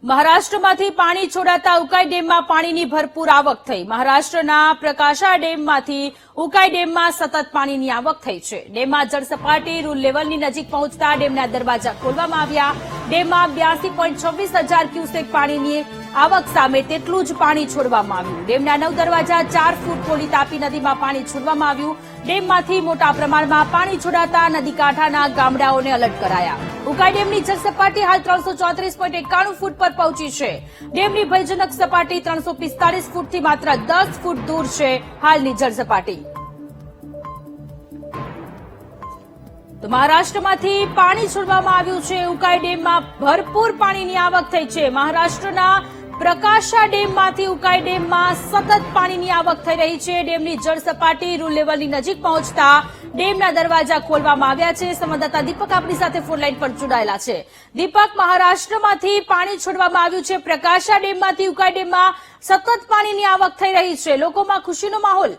મહારાષ્ટ્રમાંથી પાણી છોડાતા ઉકાઈ ડેમમાં પાણીની ભરપૂર આવક થઈ। મહારાષ્ટ્રના પ્રકાશા ડેમમાંથી ઉકાઈ ડેમમાં સતત પાણીની આવક થઈ છે। ડેમમાં જળસપાટી રૂલ લેવલની નજીક પહોંચતા ડેમના દરવાજા ખોલવામાં આવ્યા। ડેમમાં 82.26 હજાર ક્યુસેક પાણીની આવક સામે તેટલું જ પાણી છોડવામાં આવ્યું। ડેમના 9 દરવાજા 4 ફૂટ ખોલી તાપી નદીમાં પાણી છોડવામાં આવ્યું। ડેમમાંથી મોટા પ્રમાણમાં પાણી છોડાતા નદી કાંઠાના ગામડાઓને એલર્ટ કરાયા। ઉકાઈ ડેમની જળસપાટી હાલ 334.91 ફૂટ પર પહોંચી છે। ડેમની ભયજનક સપાટી 345 ફૂટથી માત્ર 10 ફૂટ દૂર છે હાલની જળસપાટી। તો મહારાષ્ટ્રમાંથી પાણી છોડવામાં આવ્યું છે। ઉકાઈ ડેમમાં ભરપૂર પાણીની આવક થઈ છે। મહારાષ્ટ્રના પ્રકાશા ડેમમાંથી ઉકાઈ ડેમમાં સતત પાણીની આવક થઈ રહી છે। ડેમની જળસપાટી રૂલ લેવલની નજીક પહોંચતા ડેમના દરવાજા ખોલવામાં આવ્યા છે। સંવાદદાતા દીપક આપણી સાથે ફોન લાઈન પર જોડાયેલા છે। દીપક, મહારાષ્ટ્રમાંથી પાણી છોડવામાં આવ્યું છે। પ્રકાશા ડેમમાંથી ઉકાઈ ડેમમાં સતત પાણીની આવક થઈ રહી છે। લોકોમાં ખુશીનો માહોલ।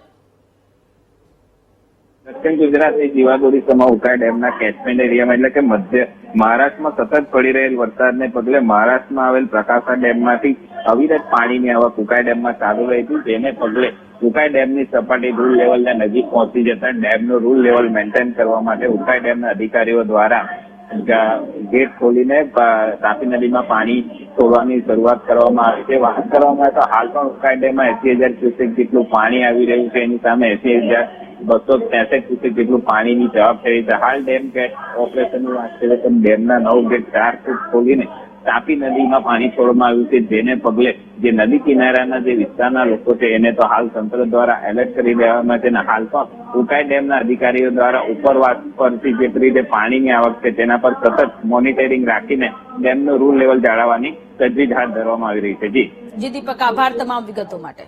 દક્ષિણ ગુજરાતની જીવાદોરીસમાં ઉકાઈ ડેમના કેચમેન્ટ એરિયામાં એટલે કે મધ્ય મહારાષ્ટ્રમાં સતત પડી રહેલ વરસાદને પગલે મહારાષ્ટ્રમાં આવેલ પ્રકાશા ડેમમાંથી અવિરત પાણીની આવક ઉકાઈ ડેમમાં ચાલુ રહી હતી। જેને પગલે ઉકાઈ ડેમની સપાટી રૂલ લેવલને નજીક પહોંચી જતા ડેમનું રૂલ લેવલ મેન્ટેન કરવા માટે ઉકાઈ ડેમના અધિકારીઓ દ્વારા ગેટ ખોલીને તાપી નદીમાં પાણી છોડવાની શરૂઆત કરવામાં આવી છે। વાત કરવામાં આવે તો હાલ પણ ઉકાઈ ડેમમાં 80,000 ક્યુસેક જેટલું પાણી આવી રહ્યું છે। એની સામે 80,263 ક્યુસેક જેટલું પાણીની જવાબ થઈ છે। હાલ ડેમ ગેટ ઓપરેશનની વાત કરીએ તો ડેમના 9 ગેટ 4 ફૂટ ખોલીને તાપી નદીમાં પાણી છોડવામાં આવ્યું છે। જેને પગલે જે નદી કિનારાના જે વિસ્તારના લોકો છે એને તો હાલ તંત્ર દ્વારા એલર્ટ કરી દેવામાં છે। અને હાલ પણ ઉકાઈ ડેમના અધિકારીઓ દ્વારા ઉપરવાસ પરથી જે રીતે પાણીની આવક છે તેના પર સતત મોનિટરિંગ રાખીને ડેમનું રૂલ લેવલ જાળવવાની તજવીજ હાથ ધરવામાં આવી રહી છે। જી દીપક, આભાર તમામ વિગતો માટે।